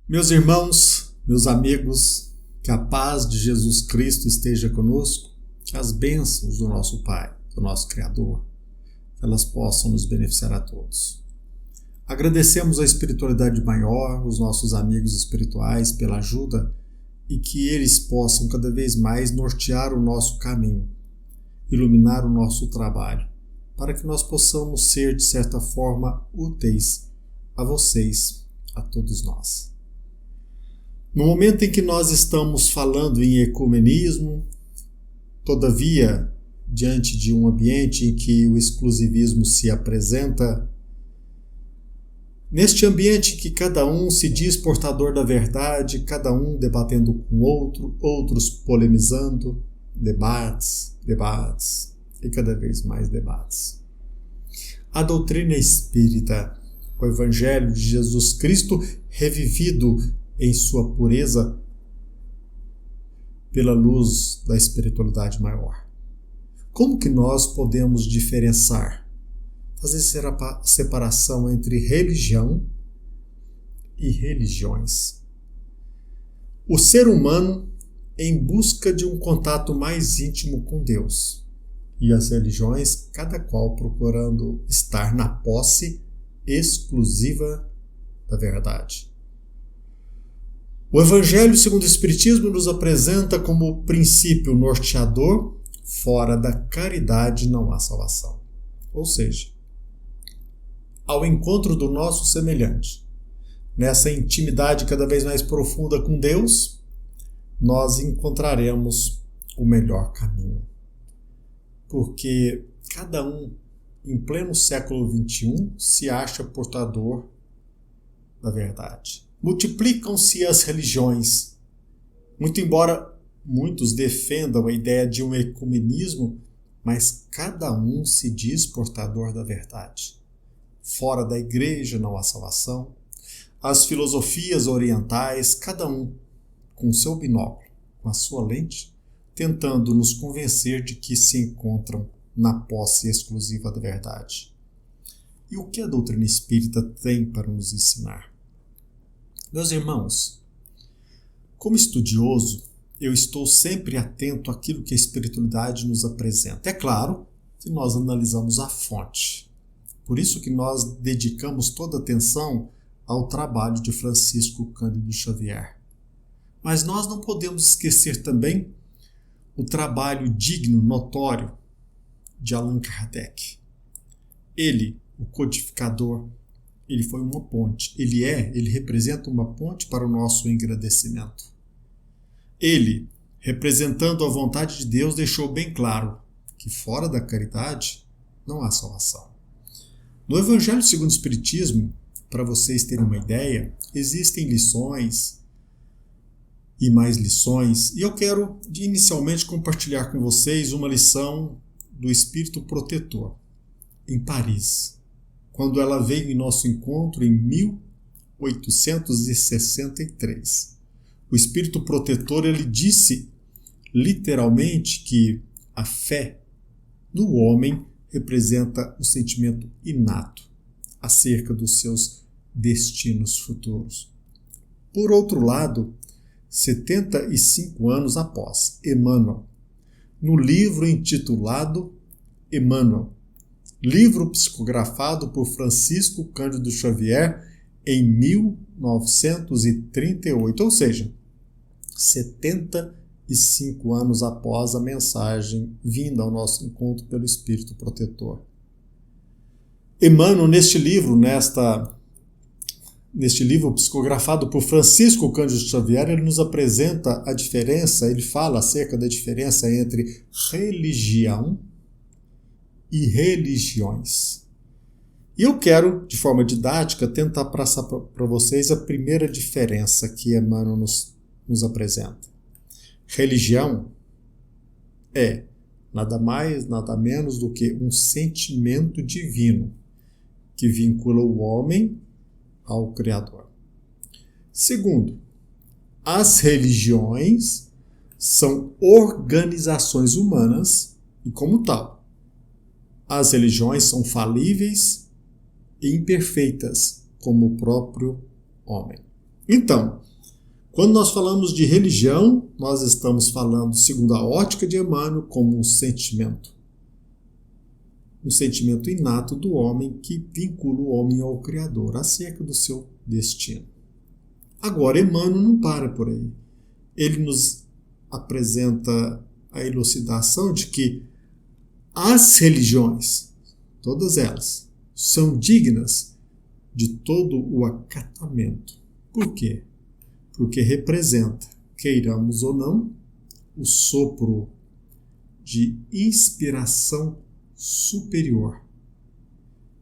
Meus irmãos, meus amigos, que a paz de Jesus Cristo esteja conosco, que as bênçãos do nosso Pai, do nosso Criador, elas possam nos beneficiar a todos. Agradecemos a espiritualidade maior, os nossos amigos espirituais pela ajuda e que eles possam cada vez mais nortear o nosso caminho, iluminar o nosso trabalho, para que nós possamos ser, de certa forma, úteis a vocês, a todos nós. No momento em que nós estamos falando em ecumenismo, todavia, diante de um ambiente em que o exclusivismo se apresenta, neste ambiente em que cada um se diz portador da verdade, cada um debatendo com o outro, outros polemizando, debates e cada vez mais debates. A doutrina espírita, o Evangelho de Jesus Cristo revivido em sua pureza pela luz da espiritualidade maior. Como que nós podemos diferenciar, fazer separação entre religião e religiões? O ser humano em busca de um contato mais íntimo com Deus, e as religiões, cada qual procurando estar na posse exclusiva da verdade. O Evangelho segundo o Espiritismo nos apresenta como princípio norteador: fora da caridade não há salvação. Ou seja, ao encontro do nosso semelhante, nessa intimidade cada vez mais profunda com Deus, nós encontraremos o melhor caminho. Porque cada um, em pleno século XXI, se acha portador da verdade. Multiplicam-se as religiões. Muito embora muitos defendam a ideia de um ecumenismo, mas cada um se diz portador da verdade. Fora da igreja não há salvação. As filosofias orientais, cada um com seu binóculo, com a sua lente, tentando nos convencer de que se encontram na posse exclusiva da verdade. E o que a doutrina espírita tem para nos ensinar? Meus irmãos, como estudioso, eu estou sempre atento àquilo que a espiritualidade nos apresenta. É claro que nós analisamos a fonte. Por isso que nós dedicamos toda a atenção ao trabalho de Francisco Cândido Xavier. Mas nós não podemos esquecer também o trabalho digno, notório, de Allan Kardec. Ele, o codificador, ele foi uma ponte. Ele representa uma ponte para o nosso engrandecimento. Ele, representando a vontade de Deus, deixou bem claro que fora da caridade não há salvação. No Evangelho segundo o Espiritismo, para vocês terem uma ideia, existem lições e mais lições, e eu quero inicialmente compartilhar com vocês uma lição do Espírito Protetor, em Paris, quando ela veio em nosso encontro em 1863. O Espírito Protetor, ele disse literalmente que a fé do homem representa o sentimento inato acerca dos seus destinos futuros. Por outro lado, 75 anos após, Emmanuel, no livro intitulado Emmanuel, livro psicografado por Francisco Cândido Xavier em 1938, ou seja, 75 anos após a mensagem vinda ao nosso encontro pelo Espírito Protetor. Emmanuel, neste livro psicografado por Francisco Cândido Xavier, ele nos apresenta a diferença, ele fala acerca da diferença entre religião e religiões. E eu quero, de forma didática, tentar passar para vocês a primeira diferença que Emmanuel nos apresenta. Religião é nada mais, nada menos do que um sentimento divino que vincula o homem ao Criador. Segundo, as religiões são organizações humanas e, como tal, as religiões são falíveis e imperfeitas, como o próprio homem. Então, quando nós falamos de religião, nós estamos falando, segundo a ótica de Emmanuel, como um sentimento inato do homem que vincula o homem ao Criador, acerca do seu destino. Agora, Emmanuel não para por aí. Ele nos apresenta a elucidação de que as religiões, todas elas, são dignas de todo o acatamento. Por quê? Porque representa, queiramos ou não, o sopro de inspiração superior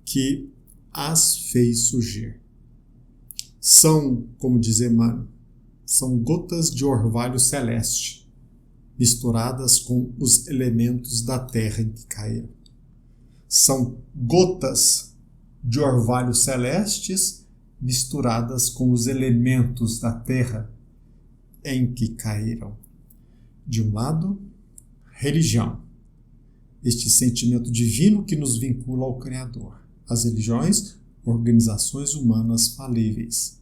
que as fez surgir. São, como diz Emmanuel, são gotas de orvalho celeste misturadas com os elementos da terra em que caíram. São gotas de orvalho celestes misturadas com os elementos da terra em que caíram. De um lado, religião, este sentimento divino que nos vincula ao Criador. As religiões, organizações humanas falíveis.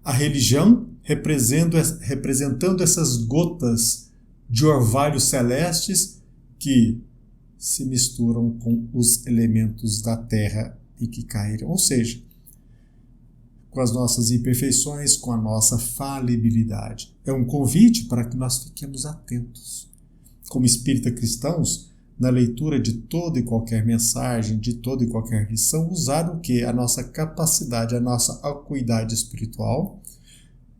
A religião representando essas gotas de orvalho celestes que se misturam com os elementos da terra e que caíram. Ou seja, com as nossas imperfeições, com a nossa falibilidade. É um convite para que nós fiquemos atentos. Como espírita cristãos, na leitura de toda e qualquer mensagem, de toda e qualquer lição, usar o quê? A nossa capacidade, a nossa acuidade espiritual,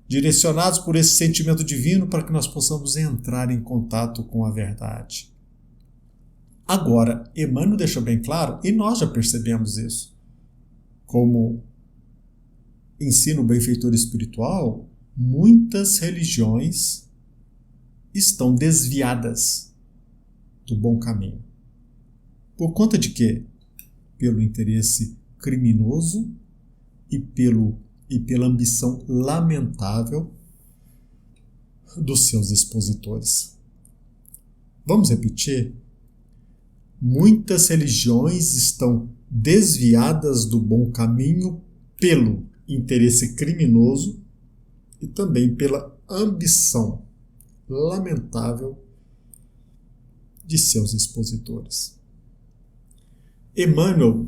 direcionados por esse sentimento divino para que nós possamos entrar em contato com a verdade. Agora, Emmanuel deixa bem claro, e nós já percebemos isso, como ensina o benfeitor espiritual, muitas religiões estão desviadas do bom caminho. Por conta de quê? Pelo interesse criminoso e pela ambição lamentável dos seus expositores. Vamos repetir? Muitas religiões estão desviadas do bom caminho pelo interesse criminoso e também pela ambição lamentável de seus expositores. Emmanuel,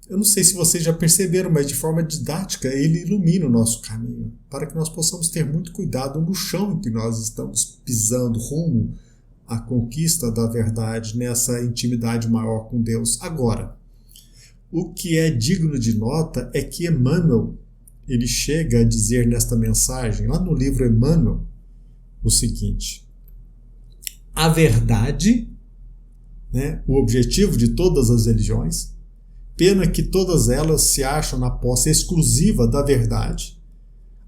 eu não sei se vocês já perceberam, mas de forma didática ele ilumina o nosso caminho, para que nós possamos ter muito cuidado no chão em que nós estamos pisando rumo à conquista da verdade, nessa intimidade maior com Deus. Agora, o que é digno de nota é que Emmanuel, ele chega a dizer nesta mensagem, lá no livro Emmanuel, o seguinte: a verdade, o objetivo de todas as religiões, pena que todas elas se acham na posse exclusiva da verdade,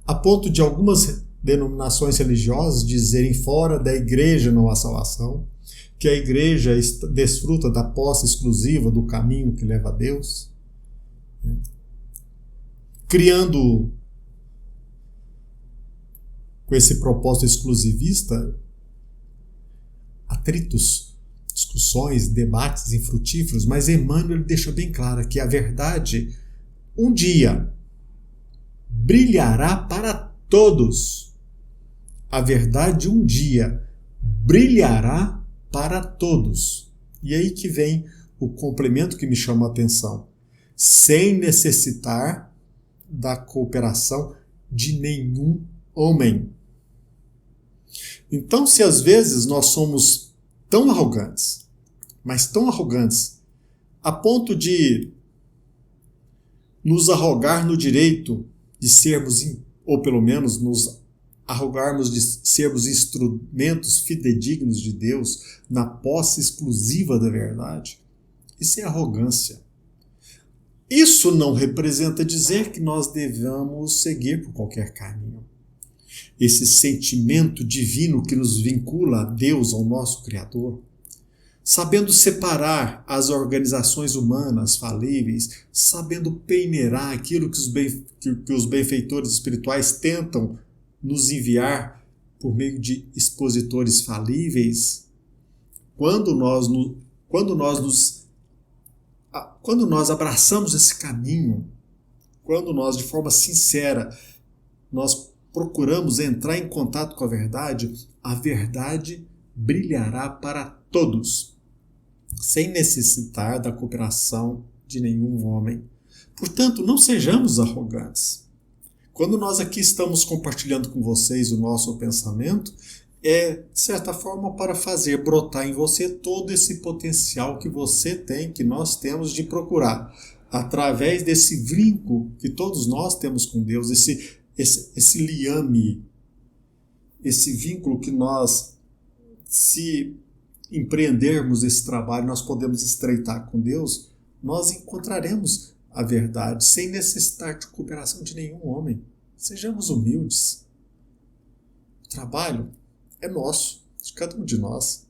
a ponto de algumas denominações religiosas dizerem fora da igreja não há salvação, que a igreja desfruta da posse exclusiva do caminho que leva a Deus, criando com esse propósito exclusivista atritos, discussões, debates infrutíferos, mas Emmanuel deixa bem claro que a verdade um dia brilhará para todos. A verdade um dia brilhará para todos. E aí que vem o complemento que me chama a atenção. Sem necessitar da cooperação de nenhum homem. Então, se às vezes nós somos tão arrogantes, mas tão arrogantes, a ponto de nos arrogar no direito de sermos, ou pelo menos nos arrogarmos de sermos instrumentos fidedignos de Deus na posse exclusiva da verdade, isso é arrogância. Isso não representa dizer que nós devamos seguir por qualquer caminho. Esse sentimento divino que nos vincula a Deus, ao nosso Criador, sabendo separar as organizações humanas falíveis, sabendo peneirar aquilo que os benfeitores espirituais tentam nos enviar por meio de expositores falíveis, quando nós abraçamos esse caminho, quando nós de forma sincera nós procuramos entrar em contato com a verdade brilhará para todos, sem necessitar da cooperação de nenhum homem. Portanto, não sejamos arrogantes. Quando nós aqui estamos compartilhando com vocês o nosso pensamento, é, de certa forma, para fazer brotar em você todo esse potencial que você tem, que nós temos de procurar, através desse vínculo que todos nós temos com Deus, esse liame, esse vínculo que nós, se empreendermos esse trabalho, nós podemos estreitar com Deus, nós encontraremos a verdade sem necessitar de cooperação de nenhum homem. Sejamos humildes. O trabalho é nosso, de cada um de nós.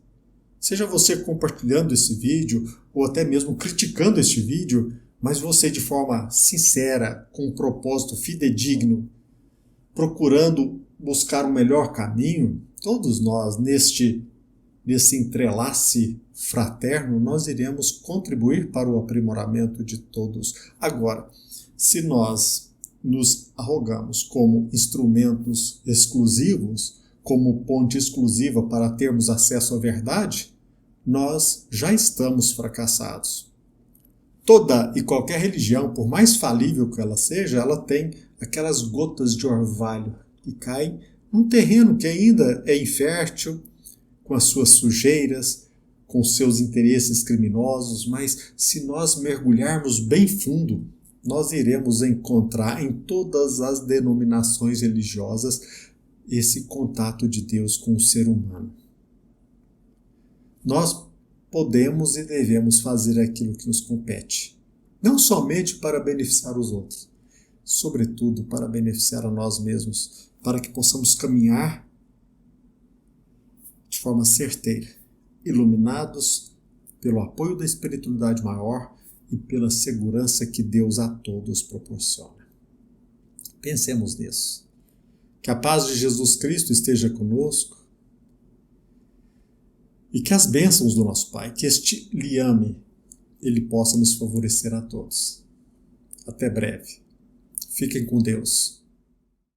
Seja você compartilhando esse vídeo ou até mesmo criticando este vídeo, mas você de forma sincera, com um propósito fidedigno, procurando buscar um melhor caminho, todos nós nesse entrelace fraterno, nós iremos contribuir para o aprimoramento de todos. Agora, se nós nos arrogamos como instrumentos exclusivos, como ponte exclusiva para termos acesso à verdade, nós já estamos fracassados. Toda e qualquer religião, por mais falível que ela seja, ela tem aquelas gotas de orvalho que caem num terreno que ainda é infértil, com as suas sujeiras, com seus interesses criminosos, mas se nós mergulharmos bem fundo, nós iremos encontrar em todas as denominações religiosas esse contato de Deus com o ser humano. Nós podemos e devemos fazer aquilo que nos compete, não somente para beneficiar os outros, sobretudo para beneficiar a nós mesmos, para que possamos caminhar de forma certeira, iluminados pelo apoio da espiritualidade maior e pela segurança que Deus a todos proporciona. Pensemos nisso. Que a paz de Jesus Cristo esteja conosco e que as bênçãos do nosso Pai, que este liame, ele possa nos favorecer a todos. Até breve. Fiquem com Deus.